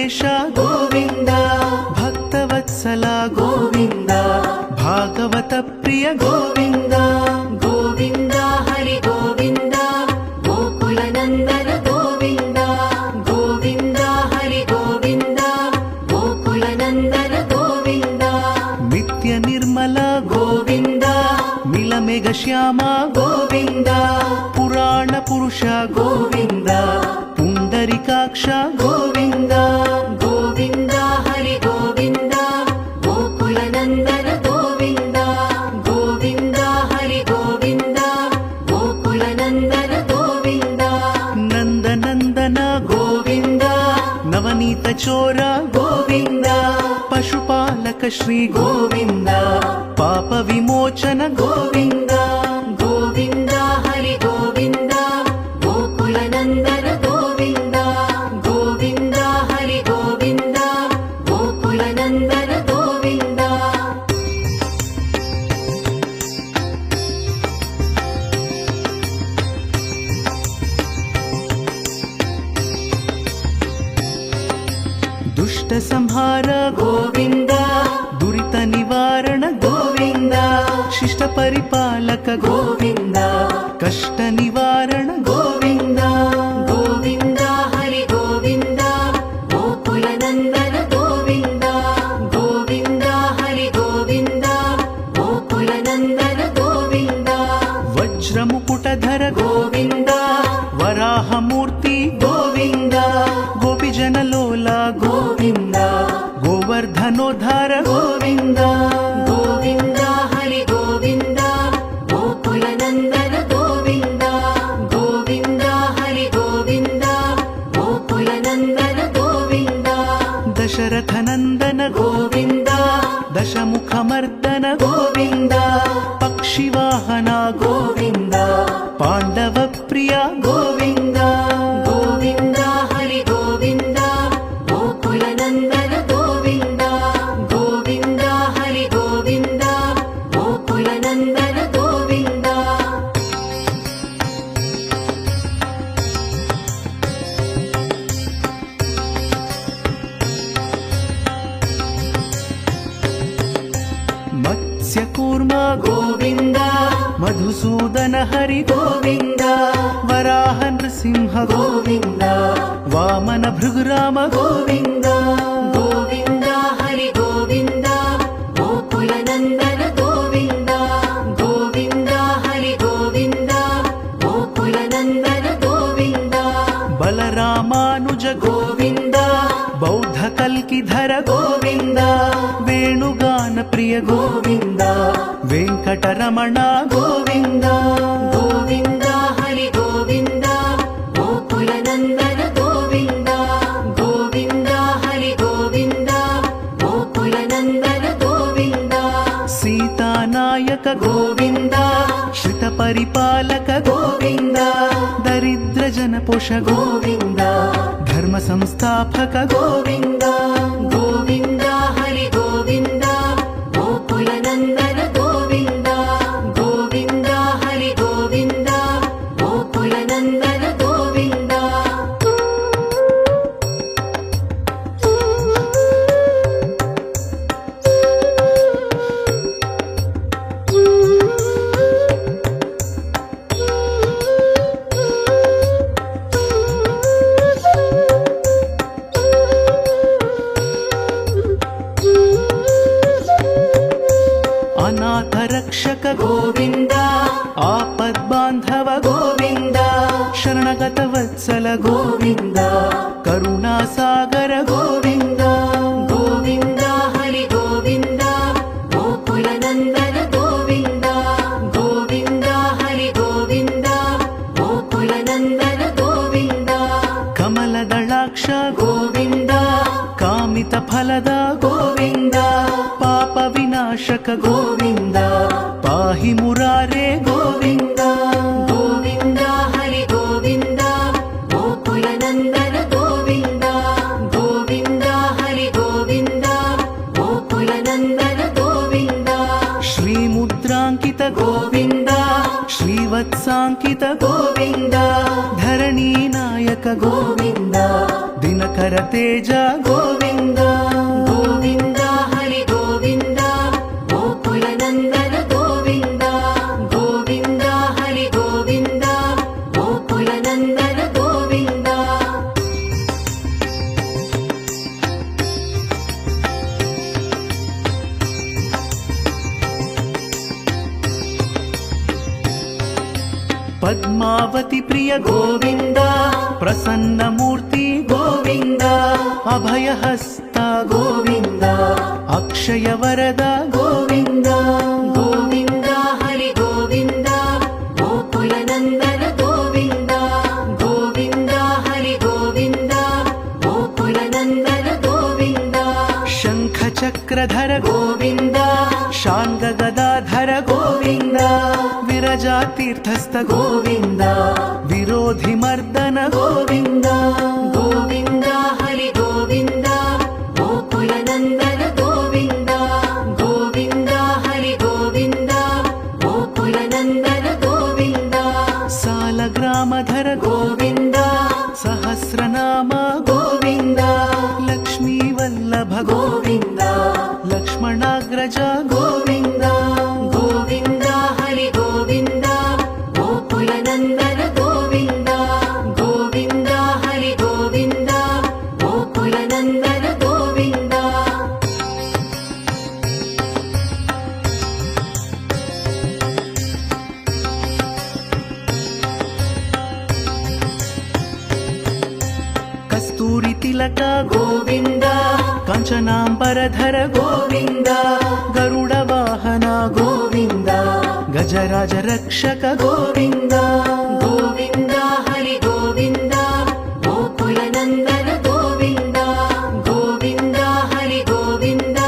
ವೆಂಕಟೇಶ ಗೋವಿಂದ, ಭಕ್ತವತ್ಸಲ ಗೋವಿಂದ, ಭಾಗವತ ಪ್ರಿಯ ಗೋವಿಂದ. ಗೋವಿಂದ ಹರಿ ಗೋವಿಂದ, ಗೋಕುಲ ನಂದನ ಗೋವಿಂದ. ಗೋವಿಂದ ಹರಿ ಗೋವಿಂದ, ಗೋಕುಲ ನಂದನ ಗೋವಿಂದ. ನಿತ್ಯ ನಿರ್ಮಲ ಗೋವಿಂದ, ಮಿಲಮೆಘ ಶ್ಯಾಮ ಗೋವಿಂದ. ಪುರಾಣ ಪುರುಷ ಗೋವಿಂದ, ಪುಂಡರಿಕಾಕ್ಷ ಗೋವಿಂದ. ಗೋವಿಂದ ಹರಿ ಗೋವಿಂದ, ಗೋಕುಲ ನಂದನ ಗೋವಿಂದ. ಗೋವಿಂದ ಹರಿ ಗೋವಿಂದ, ಗೋಕುಲ ನಂದನ ಗೋವಿಂದ. ನಂದನಂದನ ಗೋವಿಂದ, ನವನೀತ ಚೋರ ಗೋವಿಂದ. ಪಶುಪಾಲಕ ಶ್ರೀ ಗೋವಿಂದ, ಪಾಪ ವಿಮೋಚನ ಗೋವಿಂದ. ಗೋವಿಂದ ಹರಿ ಗೋವಿಂದ, ಗೋಕುಲ ನಂದನ ಗೋವಿಂದ. ಗೋವಿಂದ ಹರಿ ಗೋವಿಂದ, ಗೋಕುಲ ನಂದನ ಗೋವಿಂದ. ದುಷ್ಟ ಸಂಹಾರ ಗೋವಿಂದ, ದುರಿತ ನಿವಾರಣ ಗೋವಿಂದ. ಶಿಷ್ಟ ಪರಿಪಾಲಕ ಗೋವಿಂದ, ಕಷ್ಟ ನಿವಾರಣ ಗೋವಿಂದ. ಗೋವಿಂದ ಹರಿ ಗೋವಿಂದ, ಗೋಕುಲ ನಂದನ ಗೋವಿಂದ. ಗೋವಿಂದ ಹರಿ ಗೋವಿಂದ, ಗೋಕುಲ ನಂದನ ಗೋವಿಂದ. ವಜ್ರ ಮುಕುಟಧರ ಗೋವಿಂದ, ವರಾಹ ಮೂರ್ತಿ ಗೋವಿಂದ. ಗೋಪಿಜನ ಲೋಲ ಗೋವಿಂದ, ಗೋವರ್ಧನೋದ್ಧಾರ ಗೋವಿಂದ. ಗೋವಿಂದ ಹರಿ ಗೋವಿಂದ, ಗೋಕುಲ ನಂದನ ಗೋವಿಂದ. ಗೋವಿಂದ ಹರಿ ಗೋವಿಂದ, ಗೋಕುಲ ನಂದನ ಗೋವಿಂದ. ದಶರಥ ನಂದನ ಗೋವಿಂದ, ದಶಮುಖ ಮರ್ದನ ಗೋವಿಂದ. ಪಕ್ಷಿವಾಹನ ಗೋವಿಂದ, ಪಾಂಡವ ಪ್ರಿಯ ಗೋವಿಂದ. ಗೋವಿಂದ ಹರಿ ಗೋವಿಂದ, ಗೋಕುಲ ನಂದನ ಗೋವಿಂದ. ಗೋವಿಂದ ಹರಿ ಗೋವಿಂದ, ಗೋಕುಲ ನಂದನ ಗೋವಿಂದ. ಮತ್ಸ್ಯ ಕೂರ್ಮ ಗೋವಿಂದ, ಮಧುಸೂದನ ಹರಿ ಗೋವಿಂದ. ವರಾಹ ನೃಸಿಂಹ ಗೋವಿಂದ, ವಾಮನ ಭೃಗುರಾಮ ಗೋವಿಂದ. ಗೋವಿಂದ ಹರಿ ಗೋವಿಂದ, ಗೋಕುಲ ನಂದನ ಗೋವಿಂದ. ಗೋವಿಂದ ಹರಿ ಗೋವಿಂದ, ಗೋಕುಲ ನಂದನ ಗೋವಿಂದ. ಬಲರಾಮಾನುಜ ಗೋವಿಂದ, ಬೌದ್ಧ ಕಲ್ಕಿಧರ ಗೋವಿಂದ. ವೇಣುಗಾನ ಪ್ರಿಯ ಗೋವಿಂದ, ವೆಂಕಟರಮಣ ಗೋವಿಂದ. ಗೋವಿಂದ ಹರಿ ಗೋವಿಂದ, ಗೋಕುಲ ನಂದನ ಗೋವಿಂದ. ಗೋವಿಂದ ಹರಿ ಗೋವಿಂದ, ಗೋಕುಲ ನಂದನ ಗೋವಿಂದ. ಸೀತಾನಾಯಕ ಗೋವಿಂದ, ಶ್ರಿತ ಪರಿಪಾಲಕ ಗೋವಿಂದ. ದರಿದ್ರ ಜನ ಪೋಷ ಗೋವಿಂದ, ಧರ್ಮ ಸಂಸ್ಥಾಪಕ ಗೋವಿಂದ. ಗೋವಿಂದ ಹರಿ ಗೋವಿಂದ, ಗೋಕುಲ ನಂದನ ಗೋವಿಂದ. ಗೋವಿಂದ ಹರಿ ಗೋವಿಂದ, ಗೋಕುಲ ನಂದನ ಗೋವಿಂದ. ಅನಾಥ ರಕ್ಷಕ ಗೋವಿಂದ, ಆಪದ್ ಬಾಂಧವ ಗೋವಿಂದ. ಶರಣಗತ ವತ್ಸಲ ಗೋವಿಂದ, ಕರುಣಾ ಸಾಗರ ಗೋವಿಂದ. ಗೋವಿಂದ ಹರಿ ಗೋವಿಂದ, ಗೋಕುಲ ನಂದನ ಗೋವಿಂದ. ಗೋವಿಂದ ಹರಿ ಗೋವಿಂದ, ಗೋಕುಲ ನಂದನ ಗೋವಿಂದ. ಕಮಲದಳಾಕ್ಷ ಗೋವಿಂದ, ಕಾಮಿತ ಫಲದ ಗೋವಿಂದ. ಪಾಪ ವಿನಾಶಕ ಗೋವಿಂದ, ಪಾಹಿ ಮುರಾರೇ ಗೋವಿಂದ. ಗೋವಿಂದ ಹರಿ ಗೋವಿಂದ, ಗೋಕುಲ ನಂದನ ಗೋವಿಂದ. ಗೋವಿಂದ ಹರಿ ಗೋವಿಂದ, ಗೋಕುಲ ನಂದನ ಗೋವಿಂದ. ಶ್ರೀ ಮುದ್ರಾಂಕಿತ ಗೋವಿಂದ, ಶ್ರೀವತ್ಸಾಂಕಿತ ಗೋವಿಂದ. ಧರಣಿ ನಾಯಕ ಗೋವಿಂದ, ದಿನಕರ శంకర తేజ గోవింద గోవింద హరి గోవింద గోకుల నందన గోవింద గోవింద హరి గోవింద గోకుల నందన గోవింద పద్మావతి ప్రియ గోవింద ప్రసన్నమూర్తి గోవింద అభయహస్త గోవింద అక్షయ వరద గోవింద గోవింద హరి గోవింద గోకుల నందన గోవింద గోవింద హరి గోవింద గోకుల నందన గోవింద శంఖ చక్రధర గోవింద శాంగ గదాధర గోవింద విరజా తీర్థస్థ గోవింద విరోధి మర్దన గోవింద గోవింద హరి గోవింద గోకుల నందన గోవింద గోవింద హరి గోవింద గోకుల నందన గోవింద సాలగ్రామధర గోవింద సహస్రనామ గోవింద లక్ష్మీ వల్లభ గోవింద లక్ష్మణాగ్రజ గోవింద గోవింద హరి గోవింద గోకుల నందన గోవింద గోవింద హరి గోవింద గోకుల నందన గోవింద కస్తూరి తిలక గోవింద కాంచనాంబరధర గోవింద గరుడ వాహన గోవింద గజరాజ రక్షక గోవింద గోవింద హరి గోవింద గోకుల నందన గోవింద గోవింద హరి గోవింద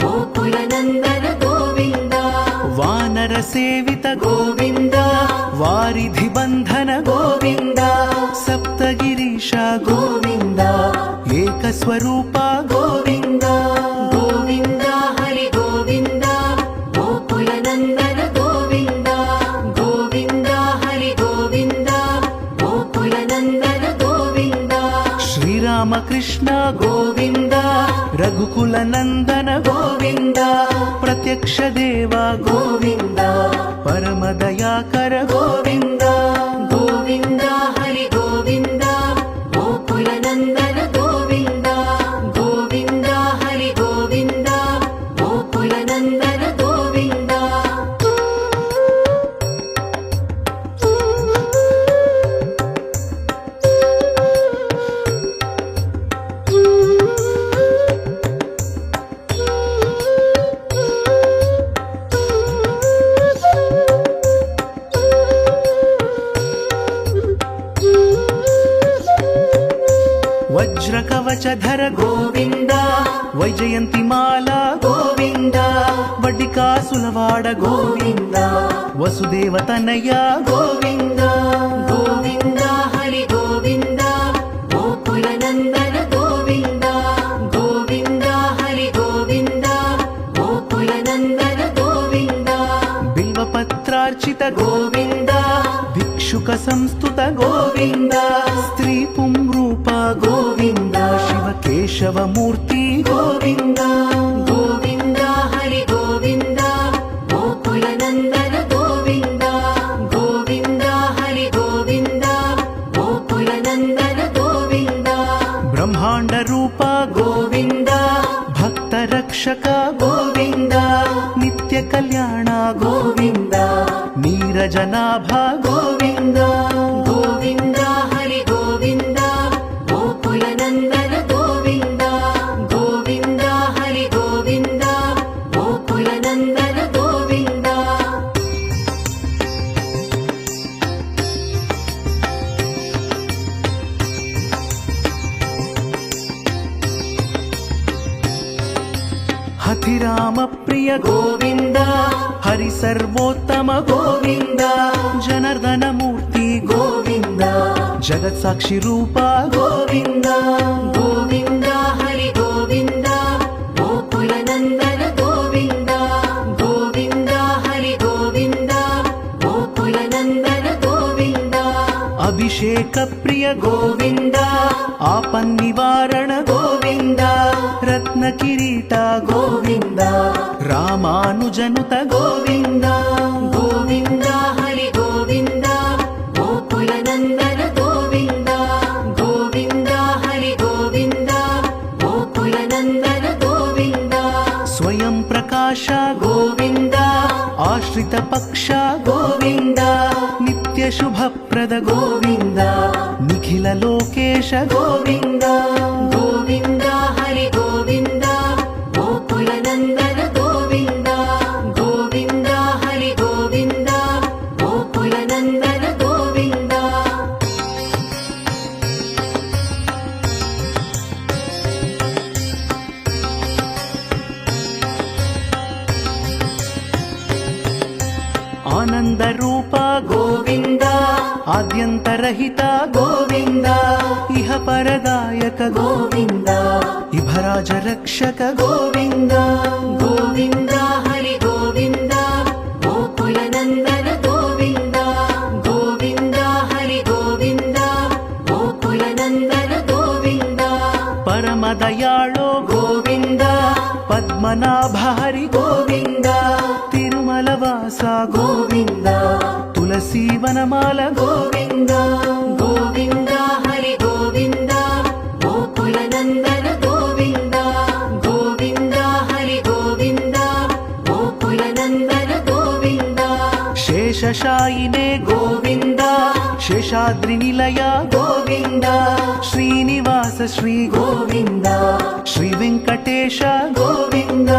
గోకుల నందన గోవింద వానర సేవిత గోవింద వారిధి బంధన గోవింద సప్తగిరీశ గోవింద ఏకస్వరూప గోవింద గోవింద హరి గోవింద గోకుల నందన గోవింద గోవింద హరి గోవింద గోకుల నందన గోవింద శ్రీరామకృష్ణ గోవింద రఘుకుల నందన గోవింద ప్రత్యక్ష దేవ గోవింద పరమదయాకర గోవింద గోవింద హరి గోవింద గోకుల నందన గోవింద గోవింద హరి గోవింద గోకుల నందన గోవింద వజ్ర కవచధర గోవింద వైజయంతి మాల గోవింద వడ్డికాసులవాడ గోవింద వసుదేవ తనయ గోవింద గోవింద హరి గోవింద గోకుల నందన గోవింద గోవింద హరి గోవింద గోకుల నందన గోవింద బిల్వపత్రార్చిత గోవింద భిక్షుక సంస్థుత గోవింద స్త్రీ పుంరూప గోవింద శివ కేశవమూర్తి గోవింద గోవింద హరి గోవింద గోకుల నందన గోవింద గోవింద హరి గోవింద గోకుల నందన గోవింద బ్రహ్మాండ రూప గోవింద భక్త రక్షక గోవింద నిత్య కళ్యాణ గోవింద నీరజనాభ గోవింద గోవింద హరి గోవింద గోకుల నందన గోవింద గోవింద హరి గోవింద గోకుల నందన గోవింద హతిరామ ప్రియ గోవింద హరి సర్వోత్తమ గోవింద జనార్దన మూర్తి గోవింద జగత్ సాక్షి రూప గోవింద గోవింద హరి గోవింద గోకుల నందన గోవింద గోవింద హరి గోవింద గోకుల నందన గోవింద అభిషేక ప్రియ గోవింద ఆపన్నివారణ గోవింద రత్న కిరీట గోవింద రామానుజనుత గోవింద గోవింద హరి గోవింద గోకుల నందన గోవింద గోవింద హరి గోవింద గోకుల నందన గోవింద స్వయం ప్రకాశ గోవింద ఆశ్రిత పక్ష గోవింద నిత్య శుభప్రద గోవింద నిఖిల లోకేశ గోవింద గోవింద హరి గోవింద గోకుల నందన గోవింద గోవింద హరి గోవింద గోకుల నందన గోవింద ఆనంద రూప గోవింద ఆద్యంతరహిత గోవింద ఇహ పరదాయక గోవింద ఇభరాజ రక్షక గోవింద గోవింద హరి గోవింద గోకుల నందన గోవింద గోవింద హరి గోవింద గోకుల నందన గోవింద పరమదయాళో గోవింద పద్మనాభ హరి గోవింద తిరుమల వాస గోవింద తులసీ వనమాల గోవింద గోవింద హరి గోవింద గోకుల నందన గోవింద గోవింద హరి గోవింద గోకుల నందన గోవింద శేషశాయినే గోవింద శేషాద్రి నిలయ గోవింద శ్రీనివాస శ్రీ గోవింద శ్రీ వెంకటేశ గోవింద